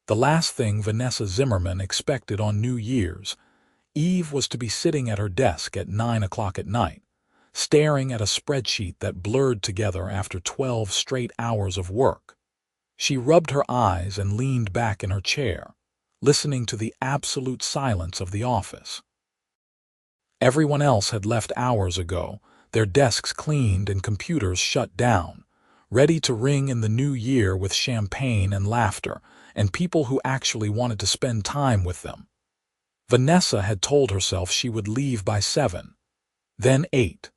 The last thing Vanessa Zimmerman expected on New Year's Eve was to be sitting at her desk at 9 o'clock at night, staring at a spreadsheet that blurred together after 12 straight hours of work. She rubbed her eyes and leaned back in her chair, listening to the absolute silence of the office. Everyone else had left hours ago, their desks cleaned and computers shut down, ready to ring in the new year with champagne and laughter and people who actually wanted to spend time with them. Vanessa had told herself she would leave by 7, then 8.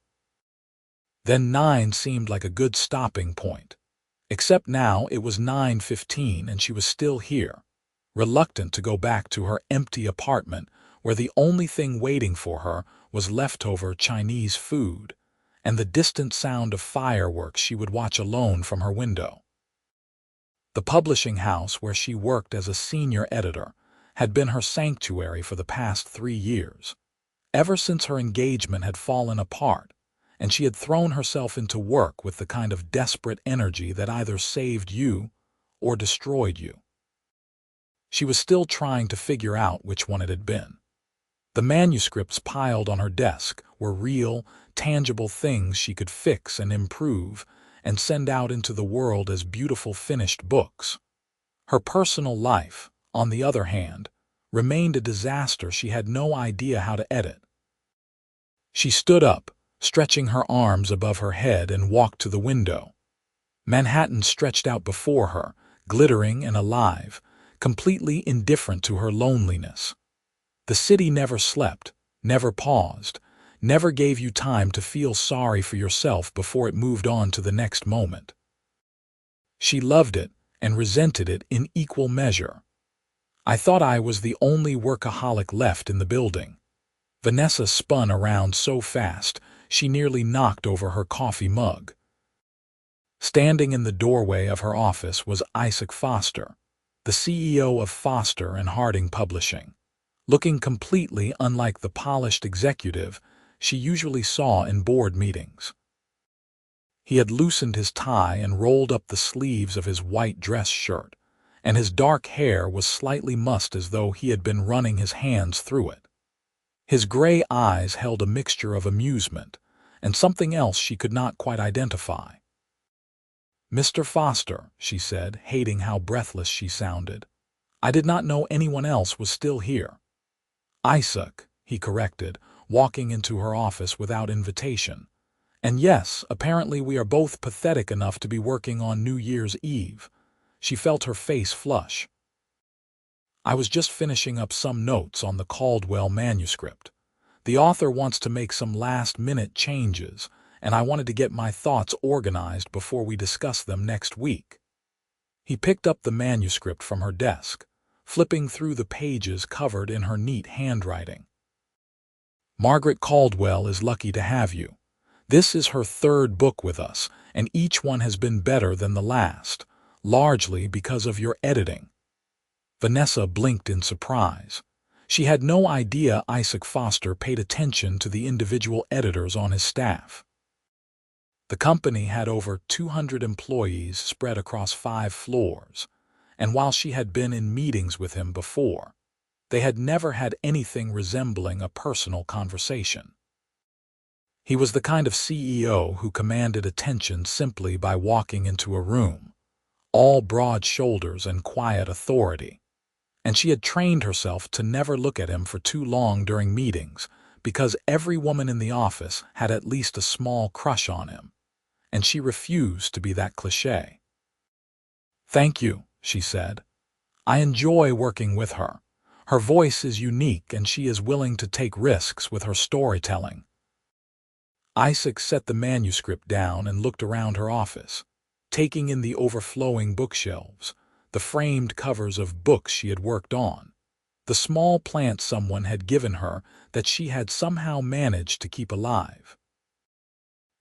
Then 9 seemed like a good stopping point. Except now it was 9:15 and she was still here, reluctant to go back to her empty apartment where the only thing waiting for her was leftover Chinese food and the distant sound of fireworks she would watch alone from her window. The publishing house where she worked as a senior editor had been her sanctuary for the past 3 years, ever since her engagement had fallen apart, and she had thrown herself into work with the kind of desperate energy that either saved you or destroyed you. She was still trying to figure out which one it had been. The manuscripts piled on her desk were real, tangible things she could fix and improve and send out into the world as beautiful finished books. Her personal life, on the other hand, remained a disaster she had no idea how to edit. She stood up, stretching her arms above her head, and walked to the window. Manhattan stretched out before her, glittering and alive, completely indifferent to her loneliness. The city never slept, never paused, never gave you time to feel sorry for yourself before it moved on to the next moment. She loved it and resented it in equal measure. I thought I was the only workaholic left in the building. Vanessa spun around so fast she nearly knocked over her coffee mug. Standing in the doorway of her office was Isaac Foster, the CEO of Foster and Harding Publishing, looking completely unlike the polished executive she usually saw in board meetings. He had loosened his tie and rolled up the sleeves of his white dress shirt, and his dark hair was slightly mussed as though he had been running his hands through it. His gray eyes held a mixture of amusement and something else she could not quite identify. "Mr. Foster," she said, hating how breathless she sounded. "I did not know anyone else was still here." "Isaac," he corrected, walking into her office without invitation. "And yes, apparently we are both pathetic enough to be working on New Year's Eve." She felt her face flush. "I was just finishing up some notes on the Caldwell manuscript. The author wants to make some last-minute changes, and I wanted to get my thoughts organized before we discuss them next week." He picked up the manuscript from her desk, flipping through the pages covered in her neat handwriting. "Margaret Caldwell is lucky to have you. This is her 3rd book with us, and each one has been better than the last, largely because of your editing." Vanessa blinked in surprise. She had no idea Isaac Foster paid attention to the individual editors on his staff. The company had over 200 employees spread across 5 floors, and while she had been in meetings with him before, they had never had anything resembling a personal conversation. He was the kind of CEO who commanded attention simply by walking into a room, all broad shoulders and quiet authority, and she had trained herself to never look at him for too long during meetings because every woman in the office had at least a small crush on him, and she refused to be that cliché. "Thank you," she said. "I enjoy working with her. Her voice is unique and she is willing to take risks with her storytelling." Isaac set the manuscript down and looked around her office, taking in the overflowing bookshelves, the framed covers of books she had worked on, the small plant someone had given her that she had somehow managed to keep alive.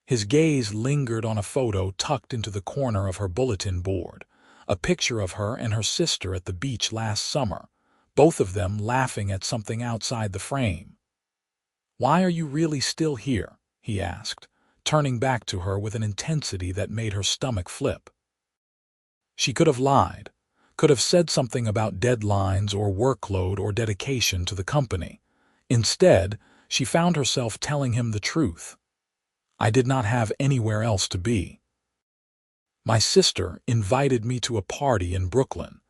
His gaze lingered on a photo tucked into the corner of her bulletin board, a picture of her and her sister at the beach last summer, both of them laughing at something outside the frame. "Why are you really still here?" he asked, turning back to her with an intensity that made her stomach flip. She could have lied, Could have said something about deadlines or workload or dedication to the company. Instead, she found herself telling him the truth. I did not have anywhere else to be. My sister invited me to a party in Brooklyn,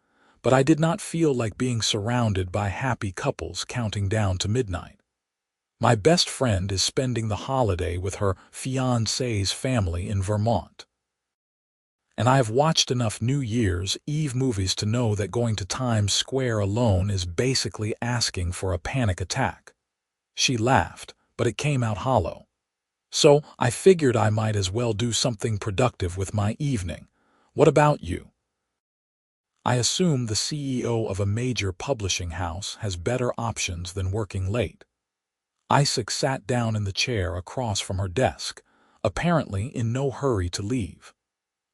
but I did not feel like being surrounded by happy couples counting down to midnight. My best friend is spending the holiday with her fiancé's family in Vermont. And I have watched enough New Year's Eve movies to know that going to Times Square alone is basically asking for a panic attack. She laughed, but it came out hollow. So I figured I might as well do something productive with my evening. What about you? I assume the CEO of a major publishing house has better options than working late. Isaac sat down in the chair across from her desk, apparently in no hurry to leave.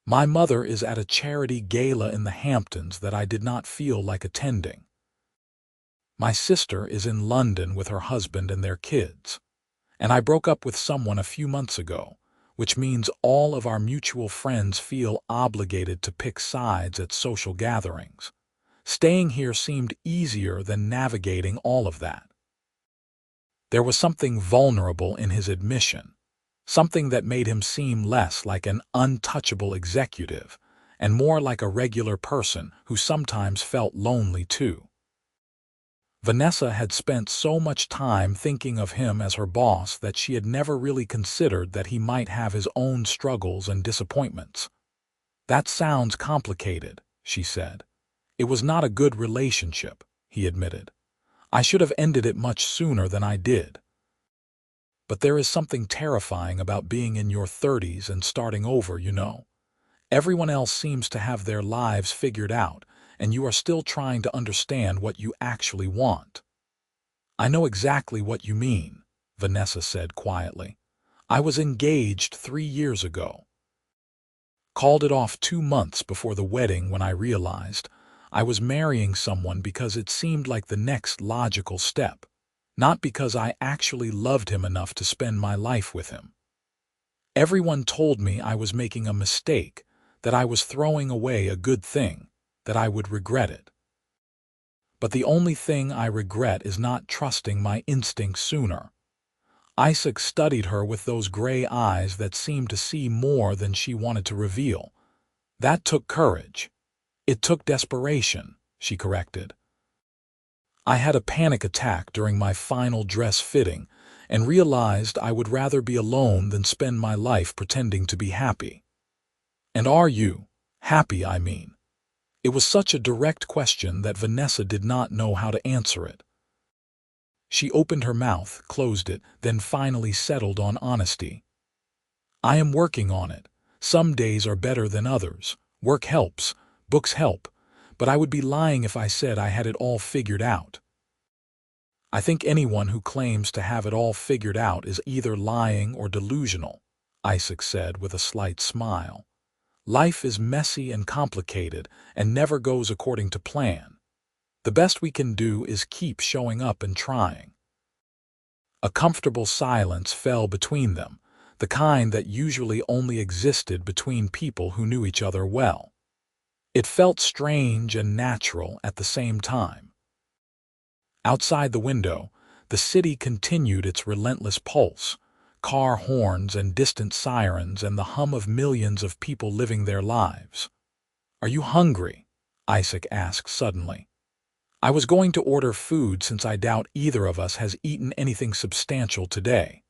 My mother is at a charity gala in the Hamptons that I did not feel like attending. My sister is in London with her husband and their kids. And I broke up with someone a few months ago, which means all of our mutual friends feel obligated to pick sides at social gatherings. Staying here seemed easier than navigating all of that. There was something vulnerable in his admission, something that made him seem less like an untouchable executive and more like a regular person who sometimes felt lonely too. Vanessa had spent so much time thinking of him as her boss that she had never really considered that he might have his own struggles and disappointments. "That sounds complicated," she said. "It was not a good relationship," he admitted. "I should have ended it much sooner than I did." But there is something terrifying about being in your 30s and starting over, you know. Everyone else seems to have their lives figured out, and you are still trying to understand what you actually want. "I know exactly what you mean," Vanessa said quietly. "I was engaged 3 years ago. Called it off 2 months before the wedding when I realized I was marrying someone because it seemed like the next logical step, not because I actually loved him enough to spend my life with him. Everyone told me I was making a mistake, that I was throwing away a good thing, that I would regret it. But the only thing I regret is not trusting my instincts sooner." Isaac studied her with those gray eyes that seemed to see more than she wanted to reveal. "That took courage." "It took desperation," she corrected. "I had a panic attack during my final dress fitting and realized I would rather be alone than spend my life pretending to be happy." "And are you? Happy, I mean?" It was such a direct question that Vanessa did not know how to answer it. She opened her mouth, closed it, then finally settled on honesty. "I am working on it. Some days are better than others. Work helps, books help, but I would be lying if I said I had it all figured out." "I think anyone who claims to have it all figured out is either lying or delusional," Isaac said with a slight smile. "Life is messy and complicated and never goes according to plan. The best we can do is keep showing up and trying." A comfortable silence fell between them, the kind that usually only existed between people who knew each other well. It felt strange and natural at the same time. Outside the window, the city continued its relentless pulse, car horns and distant sirens and the hum of millions of people living their lives. "Are you hungry?" Isaac asked suddenly. "I was going to order food since I doubt either of us has eaten anything substantial today."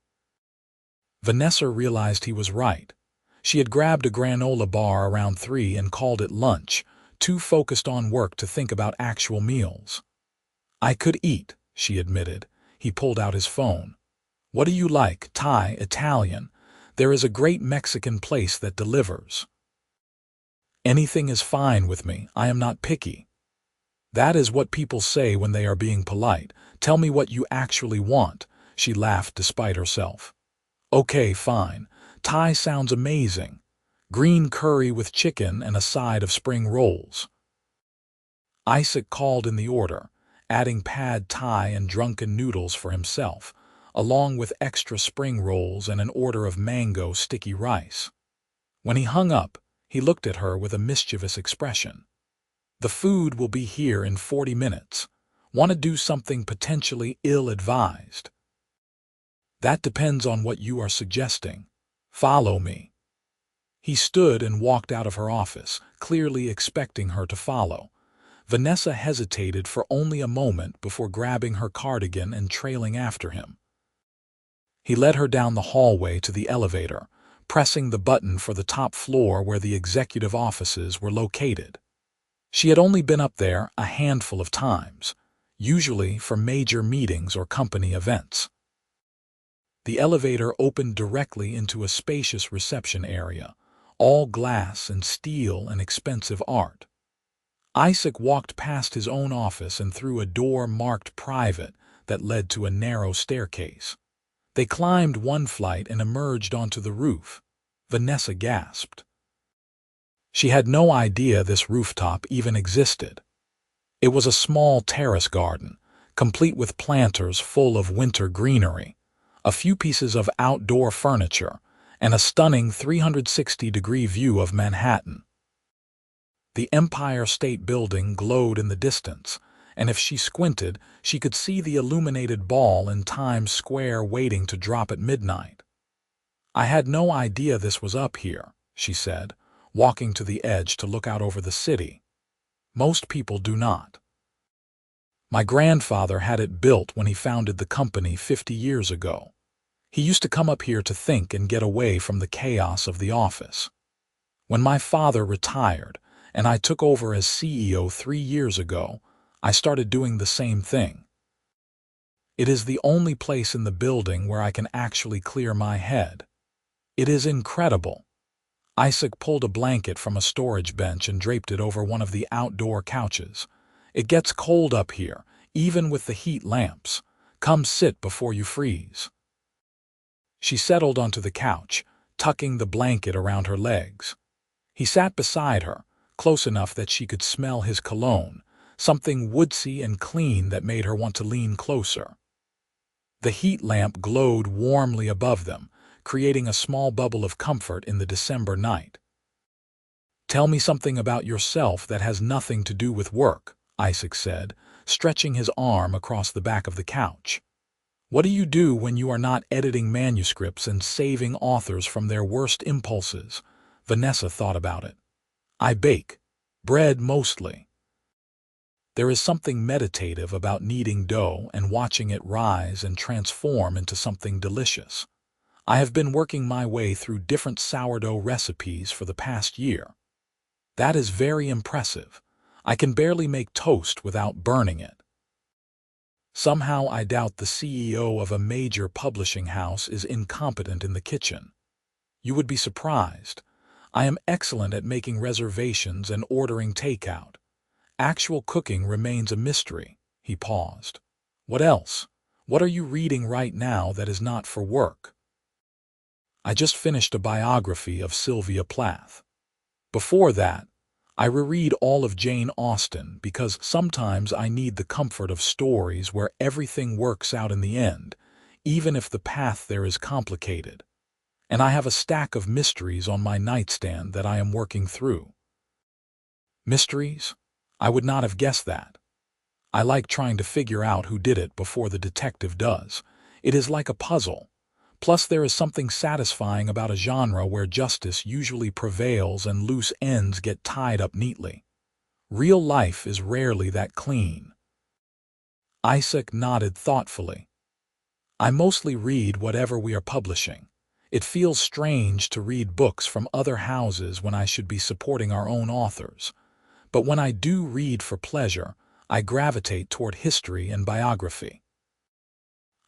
Vanessa realized he was right. She had grabbed a granola bar around 3 and called it lunch, too focused on work to think about actual meals. "I could eat," she admitted. He pulled out his phone. "What do you like, Thai, Italian? There is a great Mexican place that delivers." "Anything is fine with me. I am not picky." "That is what people say when they are being polite. Tell me what you actually want," she laughed despite herself. "Okay, fine. Thai sounds amazing. Green curry with chicken and a side of spring rolls." Isaac called in the order, adding pad Thai and drunken noodles for himself, along with extra spring rolls and an order of mango sticky rice. When he hung up, he looked at her with a mischievous expression. The food will be here in 40 minutes. Want to do something potentially ill-advised? That depends on what you are suggesting. Follow me. He stood and walked out of her office, clearly expecting her to follow. Vanessa hesitated for only a moment before grabbing her cardigan and trailing after him. He led her down the hallway to the elevator, pressing the button for the top floor where the executive offices were located. She had only been up there a handful of times, usually for major meetings or company events. The elevator opened directly into a spacious reception area, all glass and steel and expensive art. Isaac walked past his own office and through a door marked private that led to a narrow staircase. They climbed one flight and emerged onto the roof. Vanessa gasped. She had no idea this rooftop even existed. It was a small terrace garden, complete with planters full of winter greenery, a few pieces of outdoor furniture, and a stunning 360-degree view of Manhattan. The Empire State Building glowed in the distance, and if she squinted, she could see the illuminated ball in Times Square waiting to drop at midnight. "I had no idea this was up here," she said, walking to the edge to look out over the city. "Most people do not. My grandfather had it built when he founded the company 50 years ago. He used to come up here to think and get away from the chaos of the office. When my father retired and I took over as CEO 3 years ago, I started doing the same thing. It is the only place in the building where I can actually clear my head. It is incredible." Isaac pulled a blanket from a storage bench and draped it over one of the outdoor couches. "It gets cold up here, even with the heat lamps. Come sit before you freeze." She settled onto the couch, tucking the blanket around her legs. He sat beside her, close enough that she could smell his cologne, something woodsy and clean that made her want to lean closer. The heat lamp glowed warmly above them, creating a small bubble of comfort in the December night. "Tell me something about yourself that has nothing to do with work," Isaac said, stretching his arm across the back of the couch. "What do you do when you are not editing manuscripts and saving authors from their worst impulses?" Vanessa thought about it. "I bake. Bread mostly." There is something meditative about kneading dough and watching it rise and transform into something delicious. I have been working my way through different sourdough recipes for the past year. That is very impressive. I can barely make toast without burning it. Somehow I doubt the CEO of a major publishing house is incompetent in the kitchen. You would be surprised. I am excellent at making reservations and ordering takeout. Actual cooking remains a mystery." He paused. "What else? What are you reading right now that is not for work?" "I just finished a biography of Sylvia Plath. Before that, I reread all of Jane Austen because sometimes I need the comfort of stories where everything works out in the end, even if the path there is complicated. And I have a stack of mysteries on my nightstand that I am working through." "Mysteries? I would not have guessed that. I like trying to figure out who did it before the detective does. It is like a puzzle. Plus there is something satisfying about a genre where justice usually prevails and loose ends get tied up neatly. Real life is rarely that clean." Isaac nodded thoughtfully. "I mostly read whatever we are publishing. It feels strange to read books from other houses when I should be supporting our own authors. But when I do read for pleasure, I gravitate toward history and biography.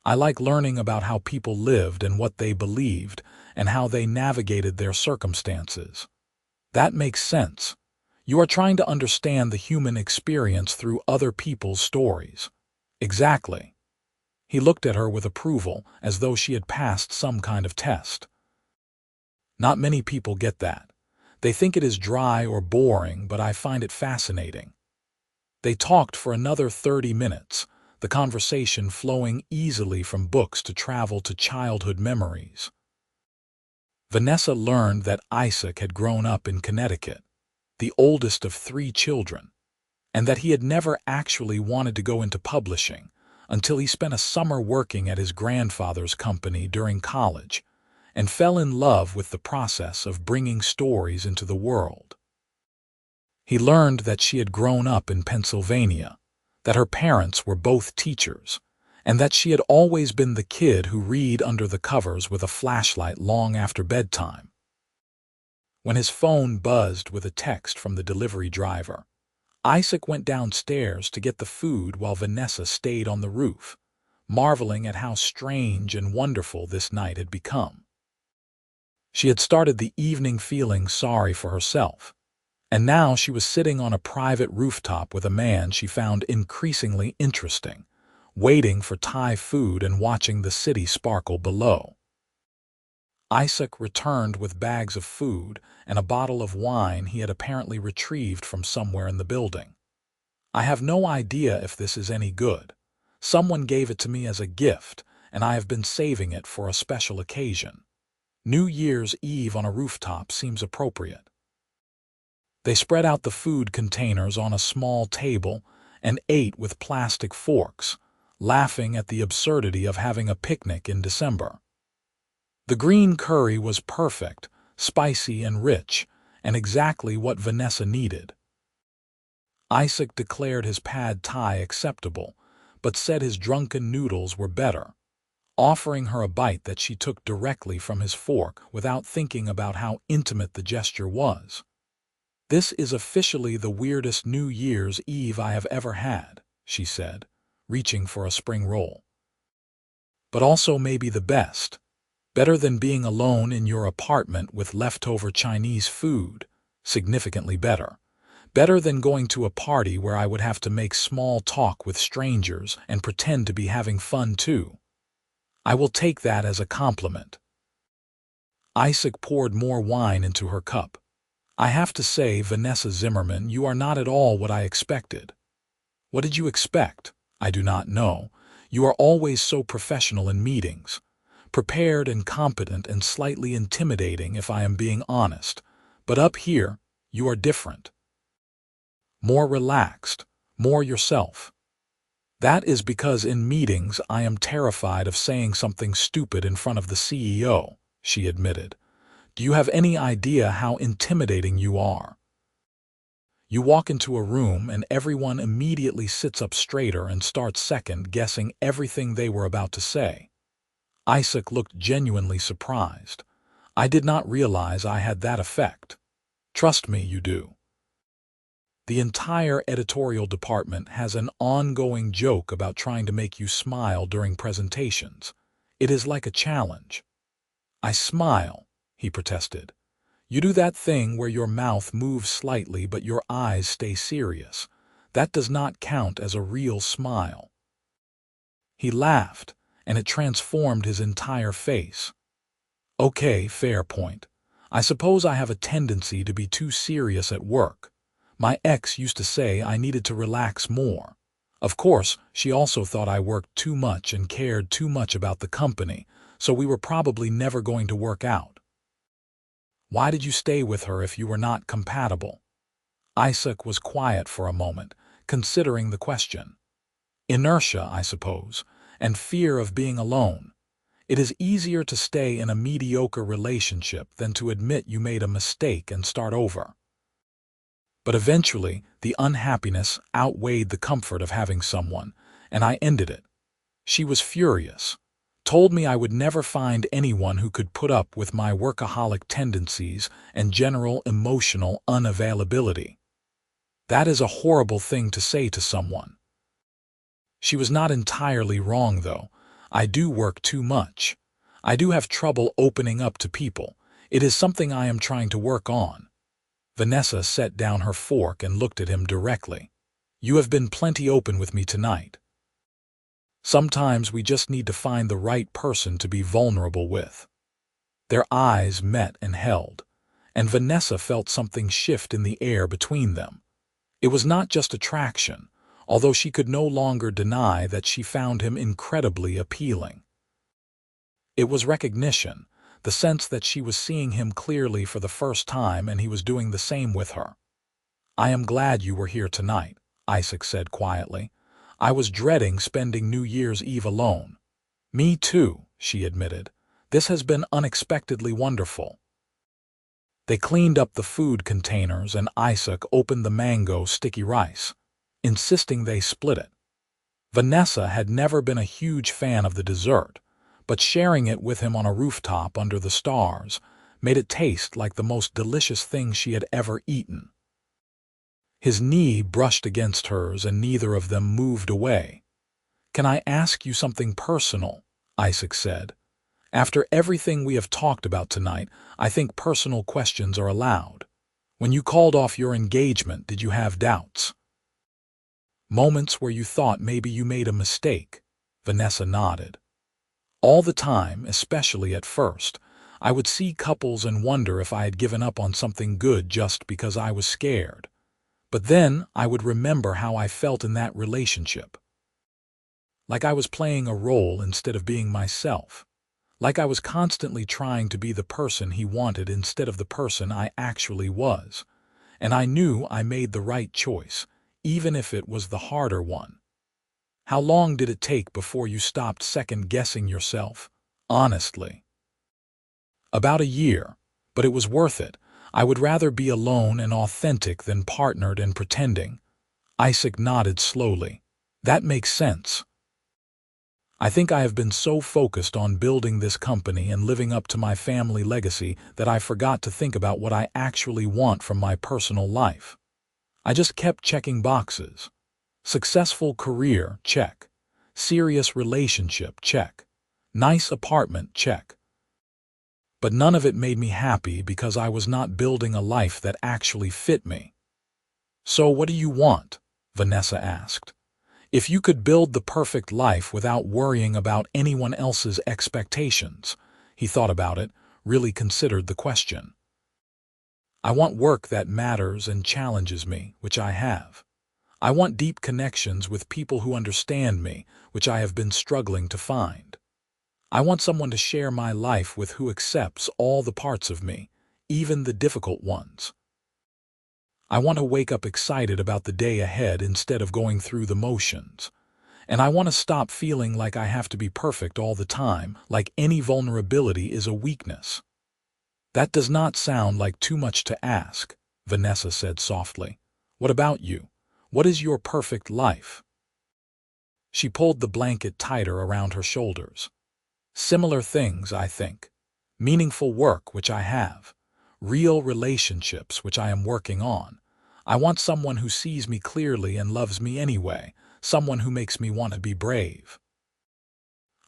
I like learning about how people lived and what they believed and how they navigated their circumstances." "That makes sense. You are trying to understand the human experience through other people's stories." "Exactly." He looked at her with approval, as though she had passed some kind of test. "Not many people get that. They think it is dry or boring, but I find it fascinating." They talked for another 30 minutes, the conversation flowing easily from books to travel to childhood memories. Vanessa learned that Isaac had grown up in Connecticut, the oldest of 3 children. and that he had never actually wanted to go into publishing until he spent a summer working at his grandfather's company during college and fell in love with the process of bringing stories into the world. He learned that she had grown up in Pennsylvania, that her parents were both teachers, and that she had always been the kid who read under the covers with a flashlight long after bedtime. When his phone buzzed with a text from the delivery driver, Isaac went downstairs to get the food while Vanessa stayed on the roof, marveling at how strange and wonderful this night had become. She had started the evening feeling sorry for herself, and now she was sitting on a private rooftop with a man she found increasingly interesting, waiting for Thai food and watching the city sparkle below. Isaac returned with bags of food and a bottle of wine he had apparently retrieved from somewhere in the building. "I have no idea if this is any good. Someone gave it to me as a gift, and I have been saving it for a special occasion. New Year's Eve on a rooftop seems appropriate." They spread out the food containers on a small table and ate with plastic forks, laughing at the absurdity of having a picnic in December. The green curry was perfect, spicy and rich, and exactly what Vanessa needed. Isaac declared his pad thai acceptable, but said his drunken noodles were better, offering her a bite that she took directly from his fork without thinking about how intimate the gesture was. "This is officially the weirdest New Year's Eve I have ever had," she said, reaching for a spring roll. "But also maybe the best. Better than being alone in your apartment with leftover Chinese food, significantly better. Better than going to a party where I would have to make small talk with strangers and pretend to be having fun too. I will take that as a compliment." Isaac poured more wine into her cup. "I have to say, Vanessa Zimmerman, you are not at all what I expected." "What did you expect?" "I do not know. You are always so professional in meetings. Prepared and competent and slightly intimidating if I am being honest. But up here, you are different. More relaxed, more yourself." "That is because in meetings I am terrified of saying something stupid in front of the CEO," she admitted. "Do you have any idea how intimidating you are? You walk into a room and everyone immediately sits up straighter and starts second-guessing everything they were about to say." Isaac looked genuinely surprised. "I did not realize I had that effect." "Trust me, you do. The entire editorial department has an ongoing joke about trying to make you smile during presentations. It is like a challenge." "I smile," he protested. "You do that thing where your mouth moves slightly but your eyes stay serious. That does not count as a real smile." He laughed, and it transformed his entire face. "Okay, fair point. I suppose I have a tendency to be too serious at work. My ex used to say I needed to relax more. Of course, she also thought I worked too much and cared too much about the company, so we were probably never going to work out." "Why did you stay with her if you were not compatible?" Isaac was quiet for a moment, considering the question. "Inertia, I suppose, and fear of being alone. It is easier to stay in a mediocre relationship than to admit you made a mistake and start over. But eventually, the unhappiness outweighed the comfort of having someone, and I ended it. She was furious. Told me I would never find anyone who could put up with my workaholic tendencies and general emotional unavailability. That is a horrible thing to say to someone. She was not entirely wrong, though. I do work too much. I do have trouble opening up to people. It is something I am trying to work on." Vanessa set down her fork and looked at him directly. "You have been plenty open with me tonight. Sometimes we just need to find the right person to be vulnerable with." Their eyes met and held, and Vanessa felt something shift in the air between them. It was not just attraction, although she could no longer deny that she found him incredibly appealing. It was recognition, the sense that she was seeing him clearly for the first time and he was doing the same with her. "I am glad you were here tonight," Isaac said quietly. I was dreading spending New Year's Eve alone. Me too, she admitted. This has been unexpectedly wonderful. They cleaned up the food containers and Isaac opened the mango sticky rice, insisting they split it. Vanessa had never been a huge fan of the dessert, but sharing it with him on a rooftop under the stars made it taste like the most delicious thing she had ever eaten. His knee brushed against hers and neither of them moved away. Can I ask you something personal? Isaac said. After everything we have talked about tonight, I think personal questions are allowed. When you called off your engagement, did you have doubts? Moments where you thought maybe you made a mistake? Vanessa nodded. All the time, especially at first, I would see couples and wonder if I had given up on something good just because I was scared. But then I would remember how I felt in that relationship. Like I was playing a role instead of being myself. Like I was constantly trying to be the person he wanted instead of the person I actually was. And I knew I made the right choice, even if it was the harder one. How long did it take before you stopped second-guessing yourself? Honestly. About a year, but it was worth it. I would rather be alone and authentic than partnered and pretending. Isaac nodded slowly. That makes sense. I think I have been so focused on building this company and living up to my family legacy that I forgot to think about what I actually want from my personal life. I just kept checking boxes. Successful career, check. Serious relationship, check. Nice apartment, check. But none of it made me happy because I was not building a life that actually fit me. So what do you want? Vanessa asked. If you could build the perfect life without worrying about anyone else's expectations, he thought about it, really considered the question. I want work that matters and challenges me, which I have. I want deep connections with people who understand me, which I have been struggling to find. I want someone to share my life with who accepts all the parts of me, even the difficult ones. I want to wake up excited about the day ahead instead of going through the motions. And I want to stop feeling like I have to be perfect all the time, like any vulnerability is a weakness. That does not sound like too much to ask, Vanessa said softly. What about you? What is your perfect life? She pulled the blanket tighter around her shoulders. Similar things, I think. Meaningful work, which I have. Real relationships, which I am working on. I want someone who sees me clearly and loves me anyway, someone who makes me want to be brave.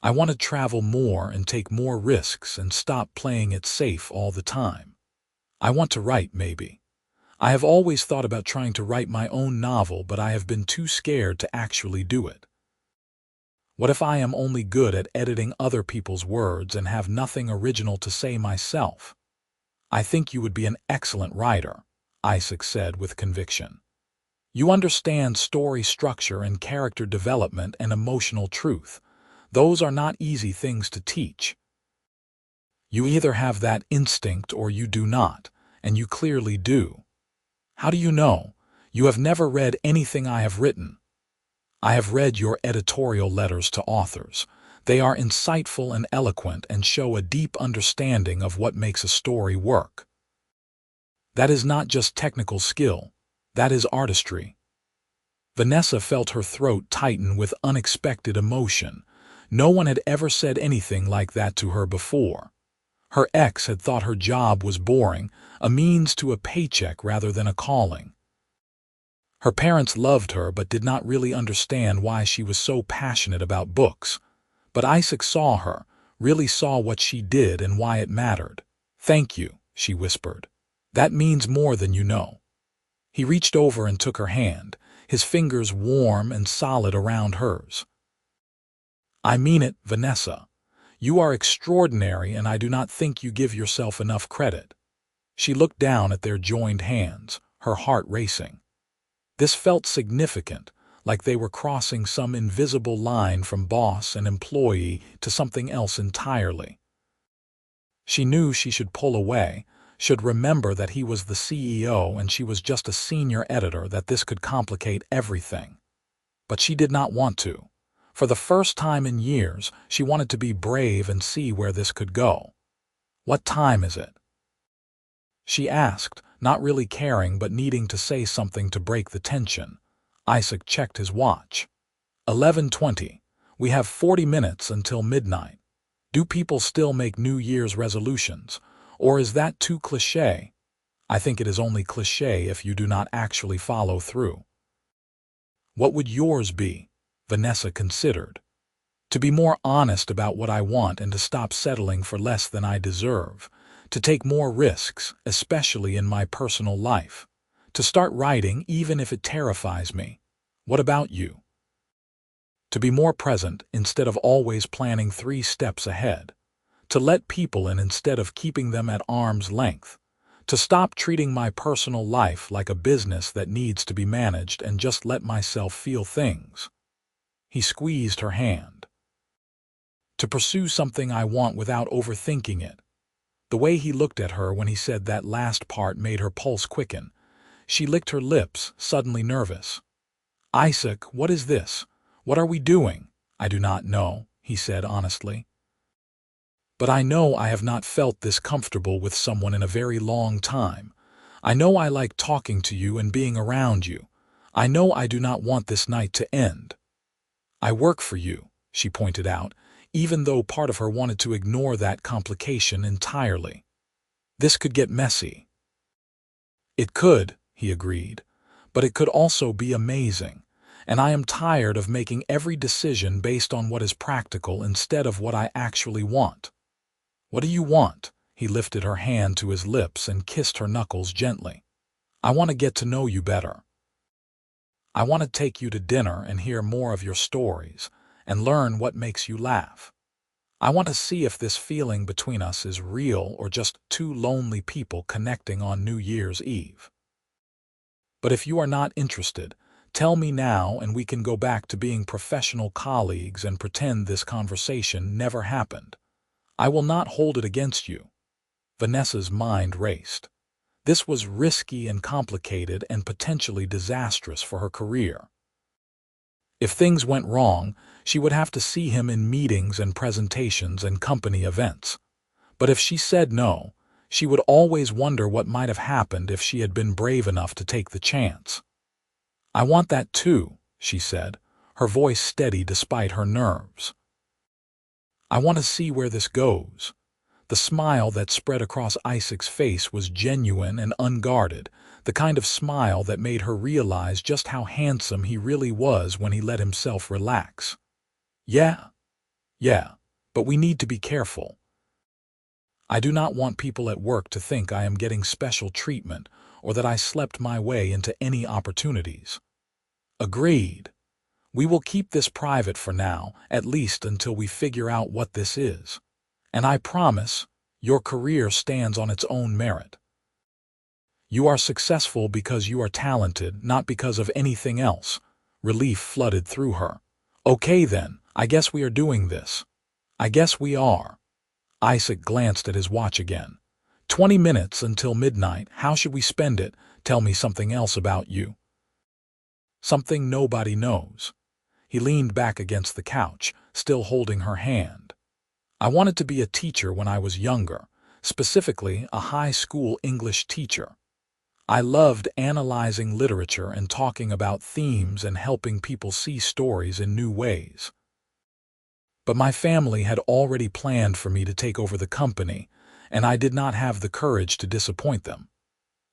I want to travel more and take more risks and stop playing it safe all the time. I want to write, maybe. I have always thought about trying to write my own novel, but I have been too scared to actually do it. What if I am only good at editing other people's words and have nothing original to say myself? I think you would be an excellent writer, Isaac said with conviction. You understand story structure and character development and emotional truth. Those are not easy things to teach. You either have that instinct or you do not, and you clearly do. How do you know? You have never read anything I have written. I have read your editorial letters to authors. They are insightful and eloquent and show a deep understanding of what makes a story work. That is not just technical skill. That is artistry. Vanessa felt her throat tighten with unexpected emotion. No one had ever said anything like that to her before. Her ex had thought her job was boring, a means to a paycheck rather than a calling. Her parents loved her but did not really understand why she was so passionate about books. But Isaac saw her, really saw what she did and why it mattered. Thank you, she whispered. That means more than you know. He reached over and took her hand, his fingers warm and solid around hers. I mean it, Vanessa. You are extraordinary and I do not think you give yourself enough credit. She looked down at their joined hands, her heart racing. This felt significant, like they were crossing some invisible line from boss and employee to something else entirely. She knew she should pull away, should remember that he was the CEO and she was just a senior editor, that this could complicate everything. But she did not want to. For the first time in years, she wanted to be brave and see where this could go. "What time is it?" she asked, not really caring but needing to say something to break the tension. Isaac checked his watch. 11:20. "We have 40 minutes until midnight. Do people still make New Year's resolutions? Or is that too cliché?" "I think it is only cliché if you do not actually follow through." "What would yours be?" Vanessa considered. "To be more honest about what I want and to stop settling for less than I deserve. To take more risks, especially in my personal life. To start writing even if it terrifies me. What about you?" "To be more present instead of always planning 3 steps ahead. To let people in instead of keeping them at arm's length. To stop treating my personal life like a business that needs to be managed and just let myself feel things." He squeezed her hand. "To pursue something I want without overthinking it." The way he looked at her when he said that last part made her pulse quicken. She licked her lips, suddenly nervous. "Isaac, what is this? What are we doing?" "I do not know," he said honestly. "But I know I have not felt this comfortable with someone in a very long time. I know I like talking to you and being around you. I know I do not want this night to end." "I work for you," she pointed out, even though part of her wanted to ignore that complication entirely. "This could get messy." "It could," he agreed, "but it could also be amazing. And I am tired of making every decision based on what is practical instead of what I actually want." "What do you want?" He lifted her hand to his lips and kissed her knuckles gently. "I want to get to know you better. I want to take you to dinner and hear more of your stories and learn what makes you laugh. I want to see if this feeling between us is real or just 2 lonely people connecting on New Year's Eve. But if you are not interested, tell me now and we can go back to being professional colleagues and pretend this conversation never happened. I will not hold it against you." Vanessa's mind raced. This was risky and complicated and potentially disastrous for her career. If things went wrong, she would have to see him in meetings and presentations and company events. But if she said no, she would always wonder what might have happened if she had been brave enough to take the chance. "I want that too," she said, her voice steady despite her nerves. "I want to see where this goes." The smile that spread across Isaac's face was genuine and unguarded, the kind of smile that made her realize just how handsome he really was when he let himself relax. Yeah, but we need to be careful. I do not want people at work to think I am getting special treatment or that I slept my way into any opportunities." "Agreed. We will keep this private for now, at least until we figure out what this is. And I promise, your career stands on its own merit. You are successful because you are talented, not because of anything else." Relief flooded through her. "Okay then, I guess we are doing this." "I guess we are." Isaac glanced at his watch again. 20 minutes until midnight. How should we spend it? Tell me something else about you." "Something nobody knows." He leaned back against the couch, still holding her hand. "I wanted to be a teacher when I was younger, specifically a high school English teacher. I loved analyzing literature and talking about themes and helping people see stories in new ways. But my family had already planned for me to take over the company, and I did not have the courage to disappoint them.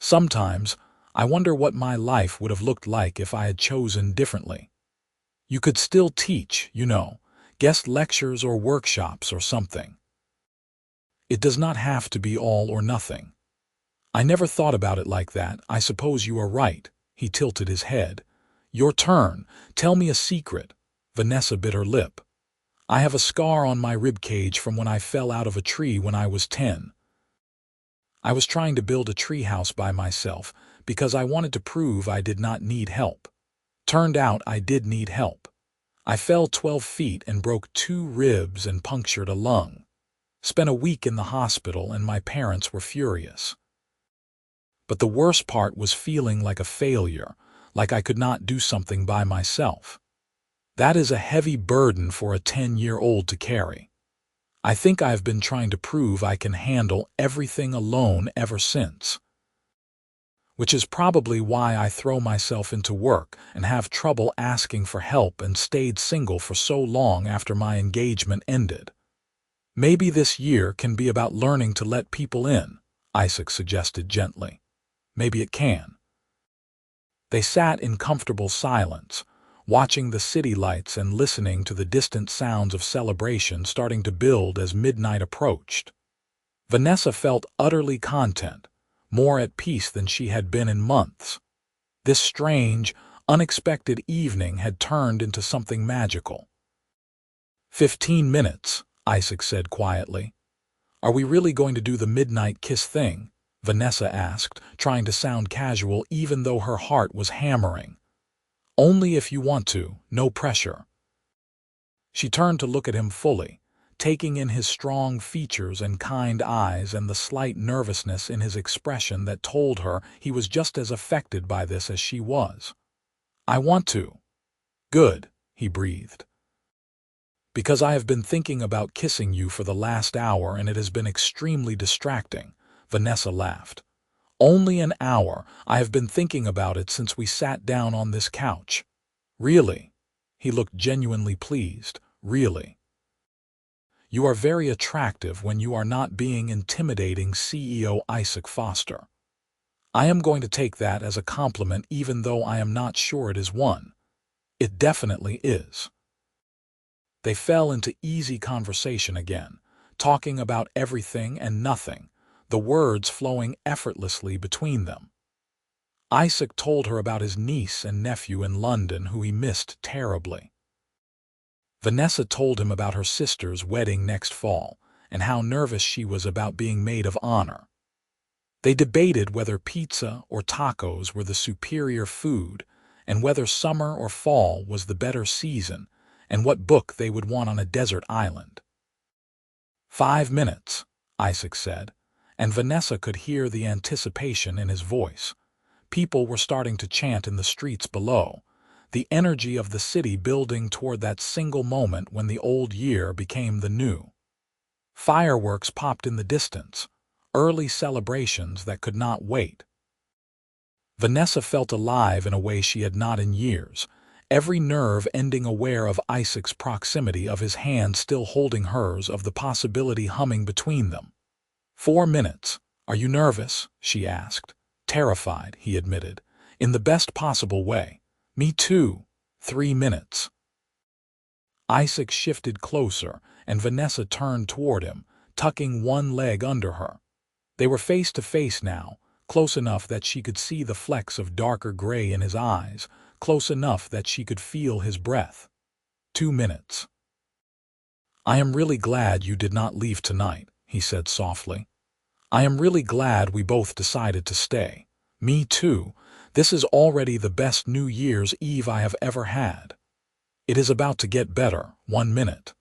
Sometimes, I wonder what my life would have looked like if I had chosen differently. You could still teach, guest lectures or workshops or something. It does not have to be all or nothing." "I never thought about it like that. I suppose you are right." He tilted his head. "Your turn. Tell me a secret." Vanessa bit her lip. "I have a scar on my ribcage from when I fell out of a tree when I was 10. I was trying to build a treehouse by myself because I wanted to prove I did not need help. Turned out I did need help. I fell 12 feet and broke 2 ribs and punctured a lung. Spent a week in the hospital and my parents were furious. But the worst part was feeling like a failure, like I could not do something by myself. That is a heavy burden for a 10-year-old to carry. I think I have been trying to prove I can handle everything alone ever since. Which is probably why I throw myself into work and have trouble asking for help and stayed single for so long after my engagement ended. Maybe this year can be about learning to let people in, Isaac suggested gently. Maybe it can. They sat in comfortable silence, watching the city lights and listening to the distant sounds of celebration starting to build as midnight approached. Vanessa felt utterly content, more at peace than she had been in months. This strange, unexpected evening had turned into something magical. 15 minutes, Isaac said quietly. Are we really going to do the midnight kiss thing? Vanessa asked, trying to sound casual even though her heart was hammering. Only if you want to, no pressure. She turned to look at him fully, taking in his strong features and kind eyes and the slight nervousness in his expression that told her he was just as affected by this as she was. I want to. Good, he breathed. Because I have been thinking about kissing you for the last hour and it has been extremely distracting, Vanessa laughed. Only an hour. I have been thinking about it since we sat down on this couch. Really? He looked genuinely pleased. Really? You are very attractive when you are not being intimidating, CEO Isaac Foster. I am going to take that as a compliment even though I am not sure it is one. It definitely is. They fell into easy conversation again, talking about everything and nothing, the words flowing effortlessly between them. Isaac told her about his niece and nephew in London who he missed terribly. Vanessa told him about her sister's wedding next fall and how nervous she was about being maid of honor. They debated whether pizza or tacos were the superior food and whether summer or fall was the better season and what book they would want on a desert island. 5 minutes, Isaac said, and Vanessa could hear the anticipation in his voice. People were starting to chant in the streets below, the energy of the city building toward that single moment when the old year became the new. Fireworks popped in the distance, early celebrations that could not wait. Vanessa felt alive in a way she had not in years, every nerve ending aware of Isaac's proximity, of his hand still holding hers, of the possibility humming between them. 4 minutes. Are you nervous? She asked. Terrified, he admitted, in the best possible way. Me too. 3 minutes. Isaac shifted closer, and Vanessa turned toward him, tucking one leg under her. They were face to face now, close enough that she could see the flecks of darker gray in his eyes, close enough that she could feel his breath. 2 minutes. I am really glad you did not leave tonight, he said softly. I am really glad we both decided to stay. Me too. This is already the best New Year's Eve I have ever had. It is about to get better. 1 minute.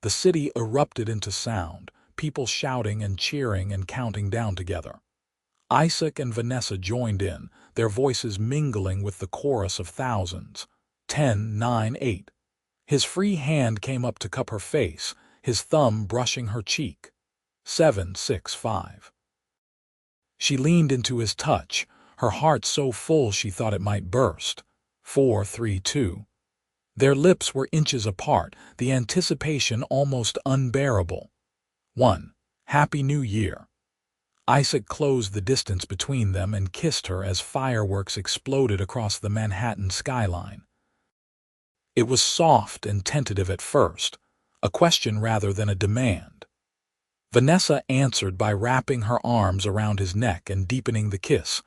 The city erupted into sound, people shouting and cheering and counting down together. Isaac and Vanessa joined in, their voices mingling with the chorus of thousands. 10, 9, 8. His free hand came up to cup her face, his thumb brushing her cheek. 7, 6, 5. She leaned into his touch, her heart so full she thought it might burst. 4, 3, 2. Their lips were inches apart, the anticipation almost unbearable. 1. Happy New Year. Isaac closed the distance between them and kissed her as fireworks exploded across the Manhattan skyline. It was soft and tentative at first, a question rather than a demand. Vanessa answered by wrapping her arms around his neck and deepening the kiss,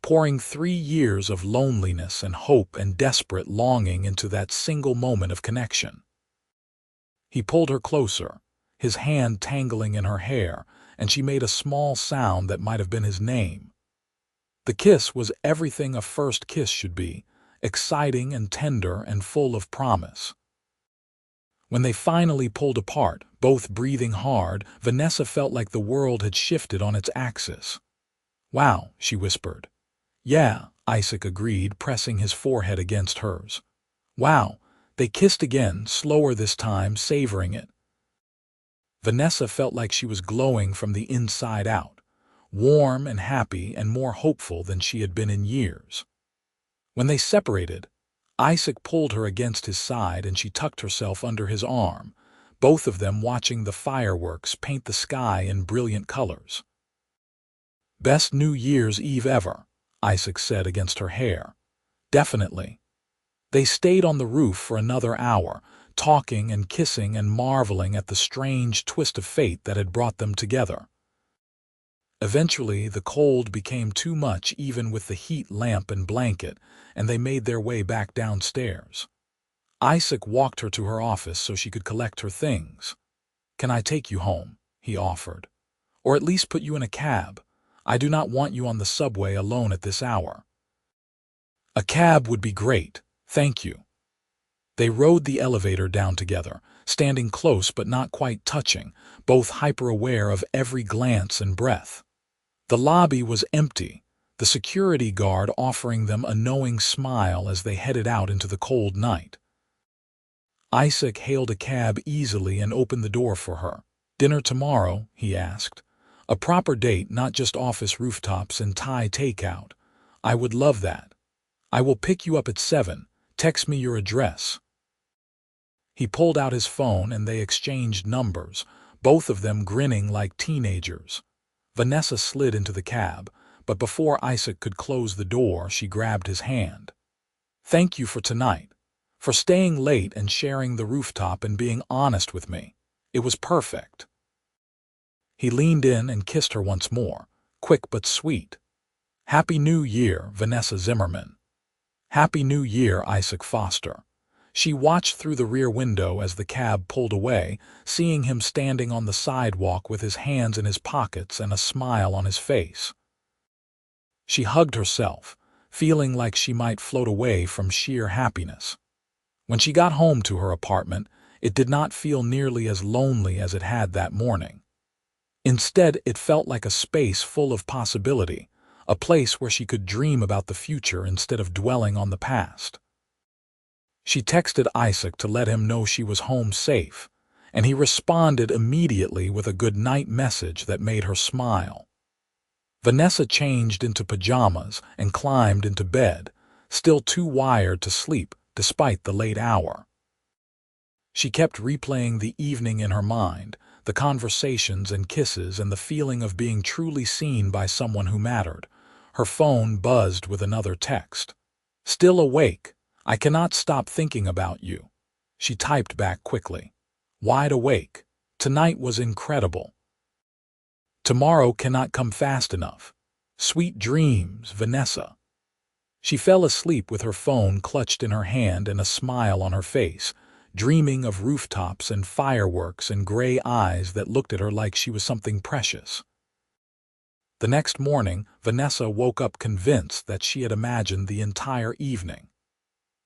pouring 3 years of loneliness and hope and desperate longing into that single moment of connection. He pulled her closer, his hand tangling in her hair, and she made a small sound that might have been his name. The kiss was everything a first kiss should be, exciting and tender and full of promise. When they finally pulled apart, both breathing hard, Vanessa felt like the world had shifted on its axis. "Wow," she whispered. "Yeah," Isaac agreed, pressing his forehead against hers. "Wow." They kissed again, slower this time, savoring it. Vanessa felt like she was glowing from the inside out, warm and happy and more hopeful than she had been in years. When they separated, Isaac pulled her against his side and she tucked herself under his arm, both of them watching the fireworks paint the sky in brilliant colors. "Best New Year's Eve ever," Isaac said against her hair. "Definitely." They stayed on the roof for another hour, talking and kissing and marveling at the strange twist of fate that had brought them together. Eventually, the cold became too much even with the heat lamp and blanket, and they made their way back downstairs. Isaac walked her to her office so she could collect her things. "Can I take you home?" he offered. "Or at least put you in a cab. I do not want you on the subway alone at this hour." "A cab would be great, thank you." They rode the elevator down together, standing close but not quite touching, both hyper-aware of every glance and breath. The lobby was empty, the security guard offering them a knowing smile as they headed out into the cold night. Isaac hailed a cab easily and opened the door for her. "Dinner tomorrow?" he asked. "A proper date, not just office rooftops and Thai takeout. I would love that. I will pick you up at 7. Text me your address." He pulled out his phone and they exchanged numbers, both of them grinning like teenagers. Vanessa slid into the cab, but before Isaac could close the door, she grabbed his hand. "Thank you for tonight, for staying late and sharing the rooftop and being honest with me. It was perfect." He leaned in and kissed her once more, quick but sweet. "Happy New Year, Vanessa Zimmerman." "Happy New Year, Isaac Foster." She watched through the rear window as the cab pulled away, seeing him standing on the sidewalk with his hands in his pockets and a smile on his face. She hugged herself, feeling like she might float away from sheer happiness. When she got home to her apartment, it did not feel nearly as lonely as it had that morning. Instead, it felt like a space full of possibility, a place where she could dream about the future instead of dwelling on the past. She texted Isaac to let him know she was home safe, and he responded immediately with a good-night message that made her smile. Vanessa changed into pajamas and climbed into bed, still too wired to sleep despite the late hour. She kept replaying the evening in her mind, the conversations and kisses and the feeling of being truly seen by someone who mattered. Her phone buzzed with another text. "Still awake. I cannot stop thinking about you." She typed back quickly. "Wide awake. Tonight was incredible. Tomorrow cannot come fast enough. Sweet dreams, Vanessa." She fell asleep with her phone clutched in her hand and a smile on her face, dreaming of rooftops and fireworks and gray eyes that looked at her like she was something precious. The next morning, Vanessa woke up convinced that she had imagined the entire evening.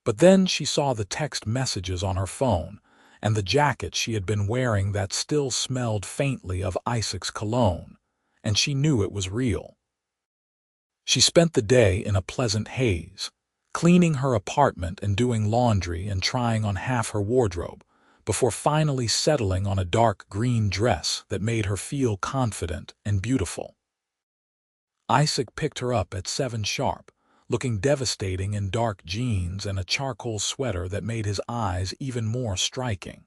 But then she saw the text messages on her phone and the jacket she had been wearing that still smelled faintly of Isaac's cologne, and she knew it was real. She spent the day in a pleasant haze, cleaning her apartment and doing laundry and trying on half her wardrobe, before finally settling on a dark green dress that made her feel confident and beautiful. Isaac picked her up at 7 sharp, looking devastating in dark jeans and a charcoal sweater that made his eyes even more striking.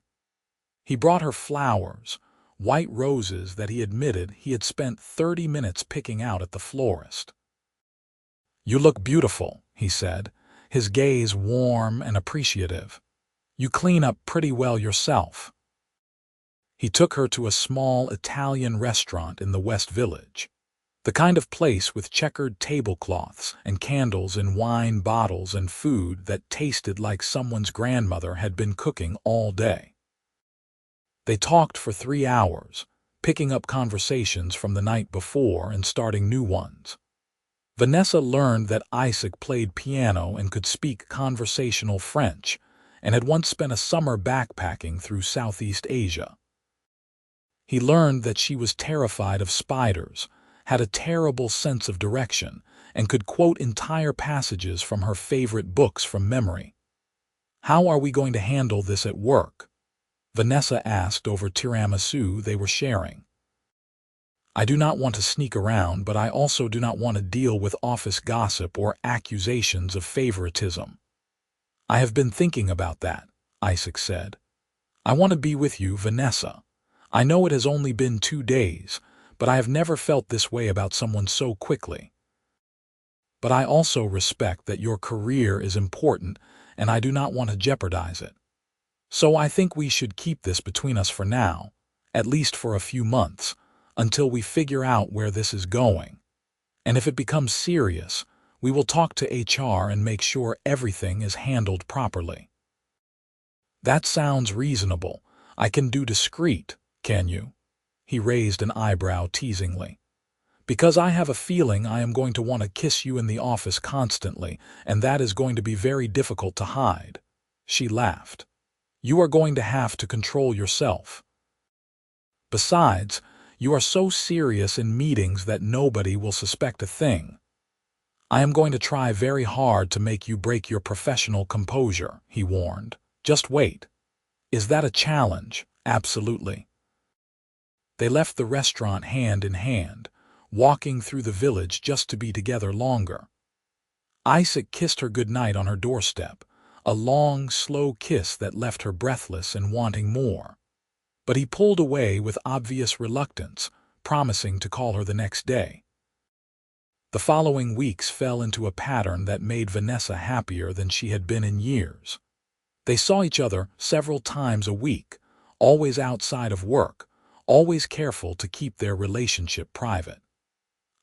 He brought her flowers, white roses that he admitted he had spent 30 minutes picking out at the florist. "You look beautiful," he said, his gaze warm and appreciative. "You clean up pretty well yourself." He took her to a small Italian restaurant in the West Village. The kind of place with checkered tablecloths and candles in wine bottles and food that tasted like someone's grandmother had been cooking all day. They talked for 3 hours, picking up conversations from the night before and starting new ones. Vanessa learned that Isaac played piano and could speak conversational French, and had once spent a summer backpacking through Southeast Asia. He learned that she was terrified of spiders, had a terrible sense of direction, and could quote entire passages from her favorite books from memory. "How are we going to handle this at work?" Vanessa asked over tiramisu they were sharing. "I do not want to sneak around, but I also do not want to deal with office gossip or accusations of favoritism." "I have been thinking about that," Isaac said. "I want to be with you, Vanessa. I know it has only been 2 days, but I have never felt this way about someone so quickly. But I also respect that your career is important and I do not want to jeopardize it. So I think we should keep this between us for now, at least for a few months, until we figure out where this is going. And if it becomes serious, we will talk to HR and make sure everything is handled properly." "That sounds reasonable. I can do discreet, can you?" He raised an eyebrow teasingly. "Because I have a feeling I am going to want to kiss you in the office constantly, and that is going to be very difficult to hide." She laughed. "You are going to have to control yourself. Besides, you are so serious in meetings that nobody will suspect a thing. I am going to try very hard to make you break your professional composure," he warned. "Just wait." "Is that a challenge?" "Absolutely." They left the restaurant hand in hand, walking through the village just to be together longer. Isaac kissed her goodnight on her doorstep, a long, slow kiss that left her breathless and wanting more. But he pulled away with obvious reluctance, promising to call her the next day. The following weeks fell into a pattern that made Vanessa happier than she had been in years. They saw each other several times a week, always outside of work, always careful to keep their relationship private.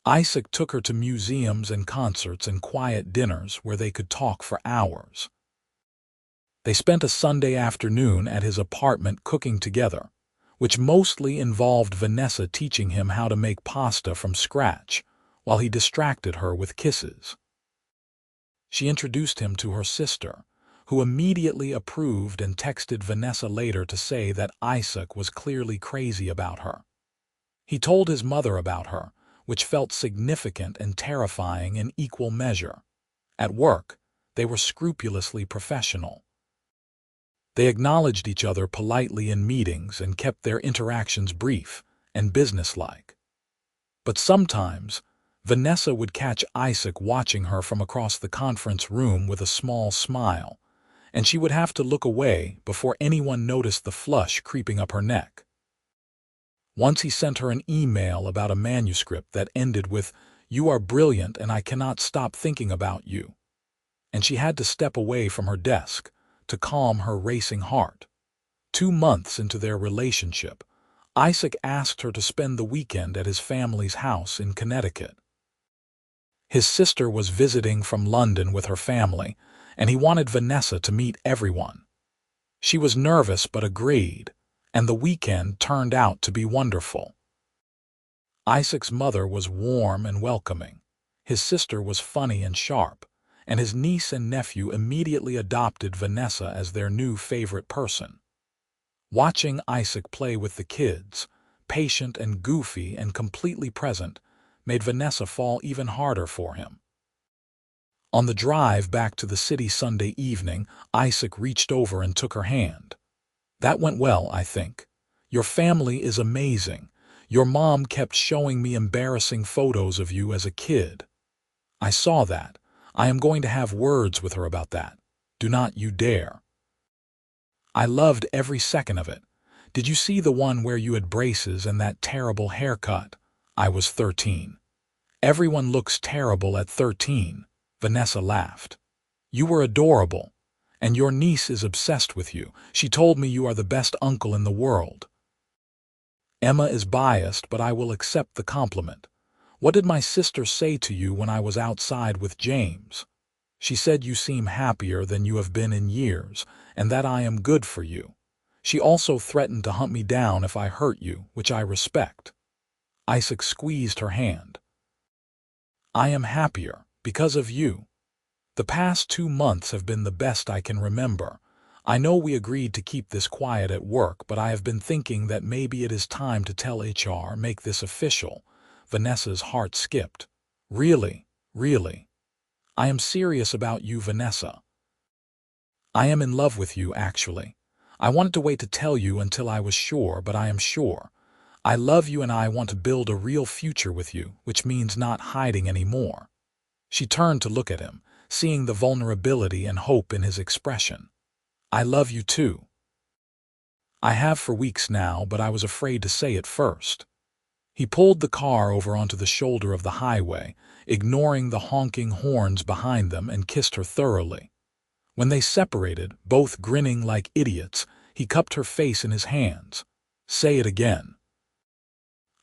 Isaac took her to museums and concerts and quiet dinners where they could talk for hours. They spent a Sunday afternoon at his apartment cooking together, which mostly involved Vanessa teaching him how to make pasta from scratch, while he distracted her with kisses. She introduced him to her sister, who immediately approved and texted Vanessa later to say that Isaac was clearly crazy about her. He told his mother about her, which felt significant and terrifying in equal measure. At work, they were scrupulously professional. They acknowledged each other politely in meetings and kept their interactions brief and businesslike. But sometimes, Vanessa would catch Isaac watching her from across the conference room with a small smile, and she would have to look away before anyone noticed the flush creeping up her neck. Once he sent her an email about a manuscript that ended with, "You are brilliant and I cannot stop thinking about you." And she had to step away from her desk to calm her racing heart. 2 months into their relationship, Isaac asked her to spend the weekend at his family's house in Connecticut. His sister was visiting from London with her family, and he wanted Vanessa to meet everyone. She was nervous but agreed, and the weekend turned out to be wonderful. Isaac's mother was warm and welcoming, his sister was funny and sharp, and his niece and nephew immediately adopted Vanessa as their new favorite person. Watching Isaac play with the kids, patient and goofy and completely present, made Vanessa fall even harder for him. On the drive back to the city Sunday evening, Isaac reached over and took her hand. "That went well, I think. Your family is amazing. Your mom kept showing me embarrassing photos of you as a kid. I saw that. I am going to have words with her about that. Do not you dare." "I loved every second of it. Did you see the one where you had braces and that terrible haircut?" "I was 13. Everyone looks terrible at 13. Vanessa laughed. "You were adorable. And your niece is obsessed with you. She told me you are the best uncle in the world." "Emma is biased, but I will accept the compliment. What did my sister say to you when I was outside with James?" "She said you seem happier than you have been in years, and that I am good for you. She also threatened to hunt me down if I hurt you, which I respect." Isaac squeezed her hand. "I am happier, because of you. The past 2 months have been the best I can remember. I know we agreed to keep this quiet at work, but I have been thinking that maybe it is time to tell HR, make this official. Vanessa's heart skipped. Really, really. I am serious about you, Vanessa. I am in love with you, actually. I wanted to wait to tell you until I was sure, but I am sure. I love you and I want to build a real future with you, which means not hiding anymore. She turned to look at him, seeing the vulnerability and hope in his expression. I love you too. I have for weeks now, but I was afraid to say it first. He pulled the car over onto the shoulder of the highway, ignoring the honking horns behind them, and kissed her thoroughly. When they separated, both grinning like idiots, he cupped her face in his hands. Say it again.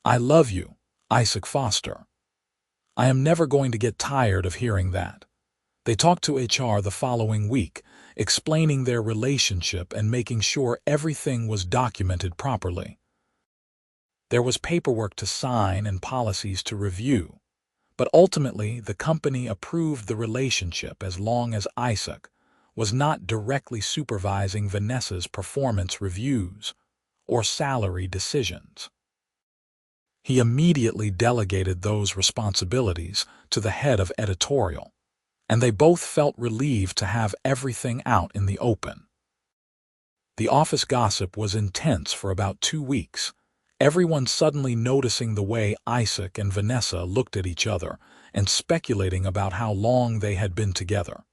I love you, Isaac Foster. I am never going to get tired of hearing that. They talked to HR the following week, explaining their relationship and making sure everything was documented properly. There was paperwork to sign and policies to review, but ultimately the company approved the relationship as long as Isaac was not directly supervising Vanessa's performance reviews or salary decisions. He immediately delegated those responsibilities to the head of editorial, and they both felt relieved to have everything out in the open. The office gossip was intense for about 2 weeks, everyone suddenly noticing the way Isaac and Vanessa looked at each other and speculating about how long they had been together.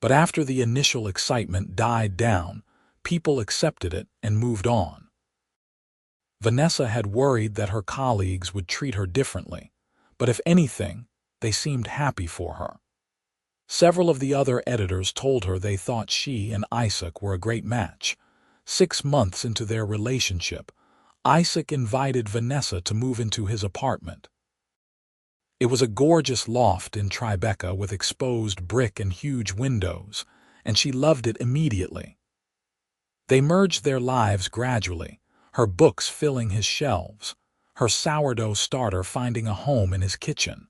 But after the initial excitement died down, people accepted it and moved on. Vanessa had worried that her colleagues would treat her differently, but if anything, they seemed happy for her. Several of the other editors told her they thought she and Isaac were a great match. 6 months into their relationship, Isaac invited Vanessa to move into his apartment. It was a gorgeous loft in Tribeca with exposed brick and huge windows, and she loved it immediately. They merged their lives gradually, her books filling his shelves, her sourdough starter finding a home in his kitchen.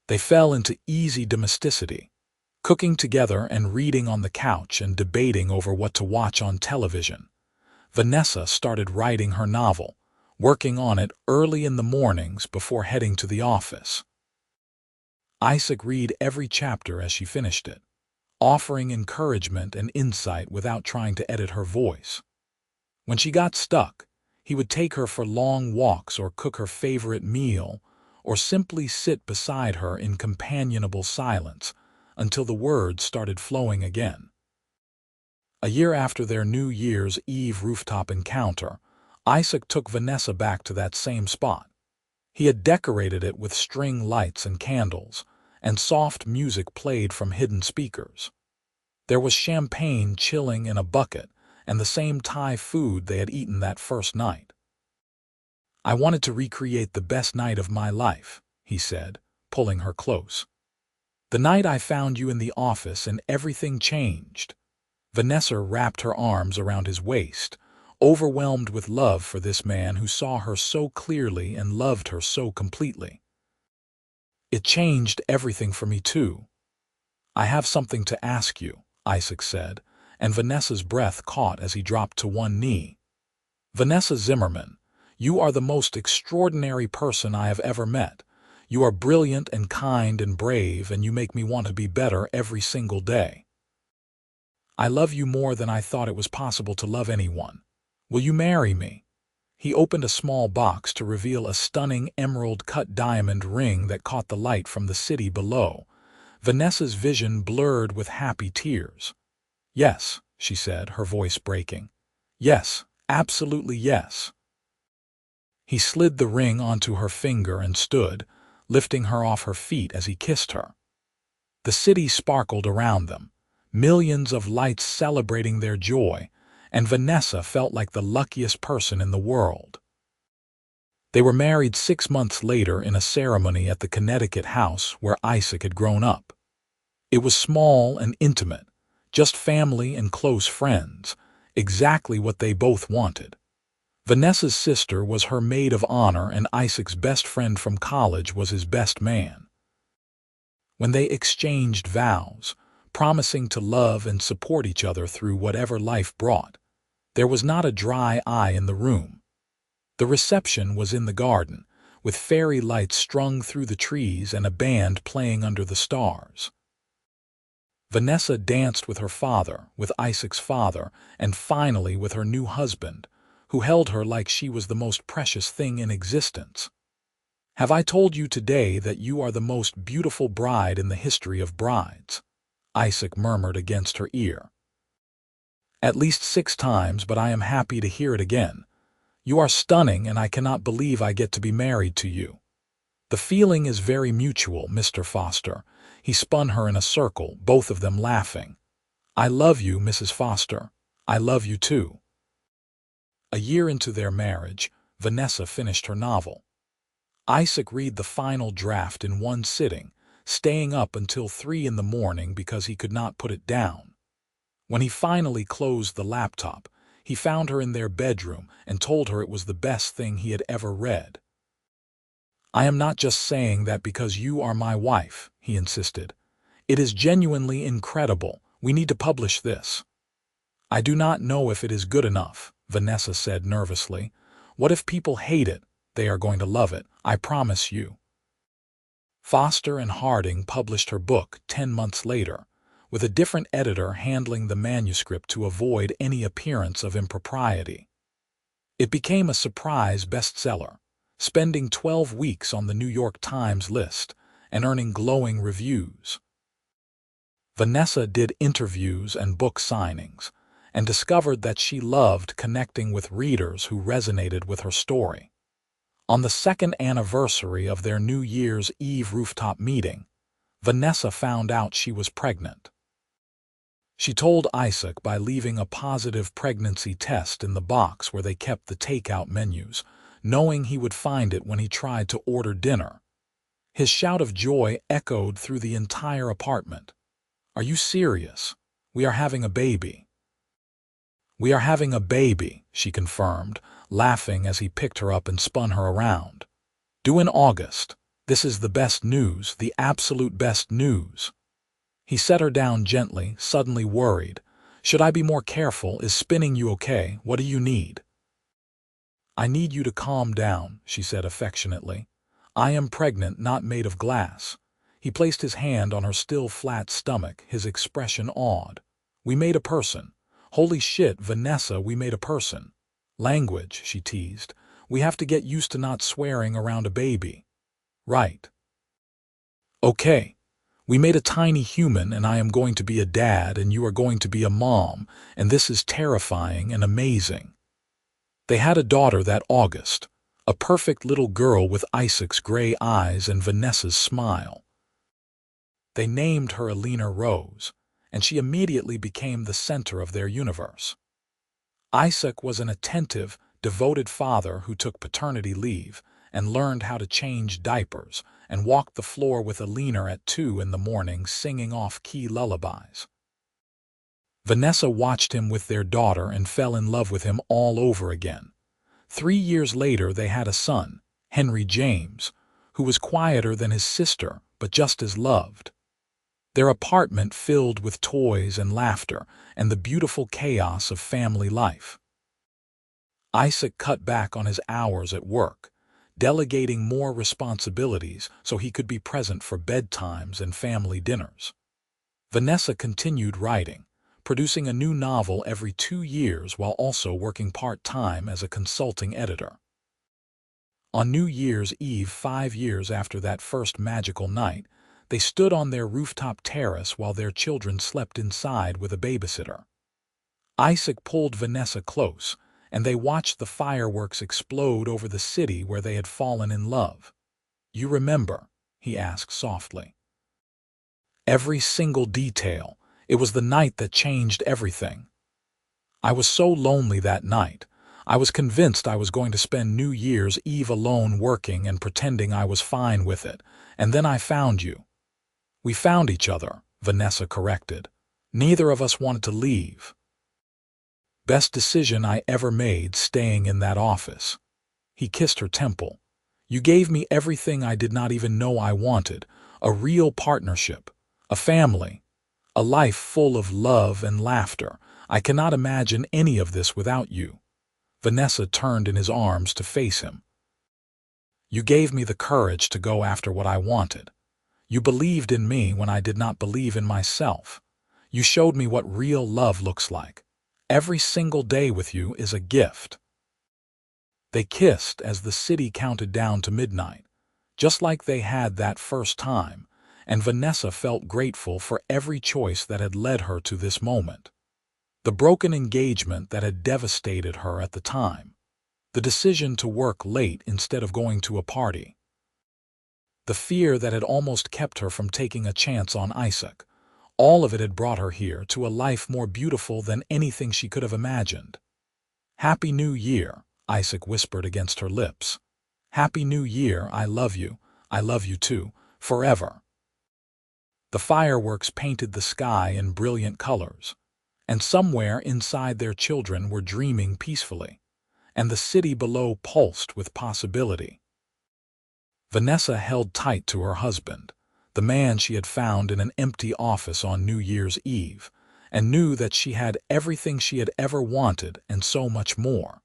They fell into easy domesticity, cooking together and reading on the couch and debating over what to watch on television. Vanessa started writing her novel, working on it early in the mornings before heading to the office. Isaac read every chapter as she finished it, offering encouragement and insight without trying to edit her voice. When she got stuck, he would take her for long walks or cook her favorite meal, or simply sit beside her in companionable silence until the words started flowing again. A year after their New Year's Eve rooftop encounter, Isaac took Vanessa back to that same spot. He had decorated it with string lights and candles, and soft music played from hidden speakers. There was champagne chilling in a bucket and the same Thai food they had eaten that first night. I wanted to recreate the best night of my life, he said, pulling her close. The night I found you in the office and everything changed. Vanessa wrapped her arms around his waist, overwhelmed with love for this man who saw her so clearly and loved her so completely. It changed everything for me too. I have something to ask you, Isaac said, and Vanessa's breath caught as he dropped to one knee. Vanessa Zimmerman, you are the most extraordinary person I have ever met. You are brilliant and kind and brave, and you make me want to be better every single day. I love you more than I thought it was possible to love anyone. Will you marry me? He opened a small box to reveal a stunning emerald-cut diamond ring that caught the light from the city below. Vanessa's vision blurred with happy tears. Yes, she said, her voice breaking. Yes, absolutely yes. He slid the ring onto her finger and stood, lifting her off her feet as he kissed her. The city sparkled around them, millions of lights celebrating their joy, and Vanessa felt like the luckiest person in the world. They were married 6 months later in a ceremony at the Connecticut house where Isaac had grown up. It was small and intimate, just family and close friends, exactly what they both wanted. Vanessa's sister was her maid of honor, and Isaac's best friend from college was his best man. When they exchanged vows, promising to love and support each other through whatever life brought, there was not a dry eye in the room. The reception was in the garden, with fairy lights strung through the trees and a band playing under the stars. Vanessa danced with her father, with Isaac's father, and finally with her new husband, who held her like she was the most precious thing in existence. "Have I told you today that you are the most beautiful bride in the history of brides?" Isaac murmured against her ear. "At least 6 times, but I am happy to hear it again. You are stunning, and I cannot believe I get to be married to you. The feeling is very mutual, Mr. Foster." He spun her in a circle, both of them laughing. "I love you, Mrs. Foster. I love you too." A year into their marriage, Vanessa finished her novel. Isaac read the final draft in one sitting, staying up until 3 in the morning because he could not put it down. When he finally closed the laptop, he found her in their bedroom and told her it was the best thing he had ever read. "I am not just saying that because you are my wife," he insisted. "It is genuinely incredible. We need to publish this." "I do not know if it is good enough," Vanessa said nervously. "What if people hate it? They are going to love it, I promise you." Foster and Harding published her book 10 months later, with a different editor handling the manuscript to avoid any appearance of impropriety. It became a surprise bestseller, spending 12 weeks on the New York Times list and earning glowing reviews. Vanessa did interviews and book signings, and discovered that she loved connecting with readers who resonated with her story. On the 2nd anniversary of their New Year's Eve rooftop meeting, Vanessa found out she was pregnant. She told Isaac by leaving a positive pregnancy test in the box where they kept the takeout menus, knowing he would find it when he tried to order dinner. His shout of joy echoed through the entire apartment. "Are you serious? We are having a baby." "We are having a baby," she confirmed, laughing as he picked her up and spun her around. "Due in August. This is the best news, the absolute best news." He set her down gently, suddenly worried. "Should I be more careful? Is spinning you okay? What do you need?" "I need you to calm down," she said affectionately. "I am pregnant, not made of glass." He placed his hand on her still flat stomach, his expression awed. "We made a person. Holy shit, Vanessa, we made a person." "Language," she teased. "We have to get used to not swearing around a baby." "Right." "Okay. We made a tiny human, and I am going to be a dad, and you are going to be a mom, and this is terrifying and amazing." They had a daughter that August, a perfect little girl with Isaac's gray eyes and Vanessa's smile. They named her Alina Rose, and she immediately became the center of their universe. Isaac was an attentive, devoted father who took paternity leave and learned how to change diapers and walked the floor with Alina at 2 in the morning singing off-key lullabies. Vanessa watched him with their daughter and fell in love with him all over again. 3 years later they had a son, Henry James, who was quieter than his sister but just as loved. Their apartment filled with toys and laughter and the beautiful chaos of family life. Isaac cut back on his hours at work, delegating more responsibilities so he could be present for bedtimes and family dinners. Vanessa continued writing, producing a new novel every 2 years while also working part-time as a consulting editor. On New Year's Eve, 5 years after that first magical night, they stood on their rooftop terrace while their children slept inside with a babysitter. Isaac pulled Vanessa close, and they watched the fireworks explode over the city where they had fallen in love. "You remember?" he asked softly. "Every single detail. It was the night that changed everything. I was so lonely that night. I was convinced I was going to spend New Year's Eve alone working and pretending I was fine with it, and then I found you." "We found each other," Vanessa corrected. "Neither of us wanted to leave." "Best decision I ever made, staying in that office." He kissed her temple. "You gave me everything I did not even know I wanted, a real partnership, a family, a life full of love and laughter. I cannot imagine any of this without you." Vanessa turned in his arms to face him. You gave me the courage to go after what I wanted. You believed in me when I did not believe in myself. You showed me what real love looks like. Every single day with you is a gift." They kissed as the city counted down to midnight, just like they had that first time, and Vanessa felt grateful for every choice that had led her to this moment. The broken engagement that had devastated her at the time, the decision to work late instead of going to a party, the fear that had almost kept her from taking a chance on Isaac, all of it had brought her here to a life more beautiful than anything she could have imagined. "Happy New Year," Isaac whispered against her lips. "Happy New Year, I love you too, forever." The fireworks painted the sky in brilliant colors, and somewhere inside their children were dreaming peacefully, and the city below pulsed with possibility. Vanessa held tight to her husband, the man she had found in an empty office on New Year's Eve, and knew that she had everything she had ever wanted and so much more.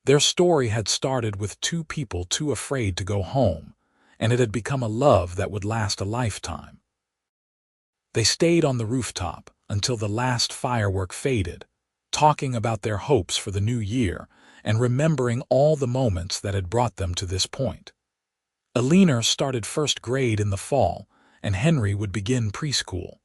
Their story had started with two people too afraid to go home, and it had become a love that would last a lifetime. They stayed on the rooftop until the last firework faded, talking about their hopes for the new year and remembering all the moments that had brought them to this point. Eleanor started first grade in the fall, and Henry would begin preschool.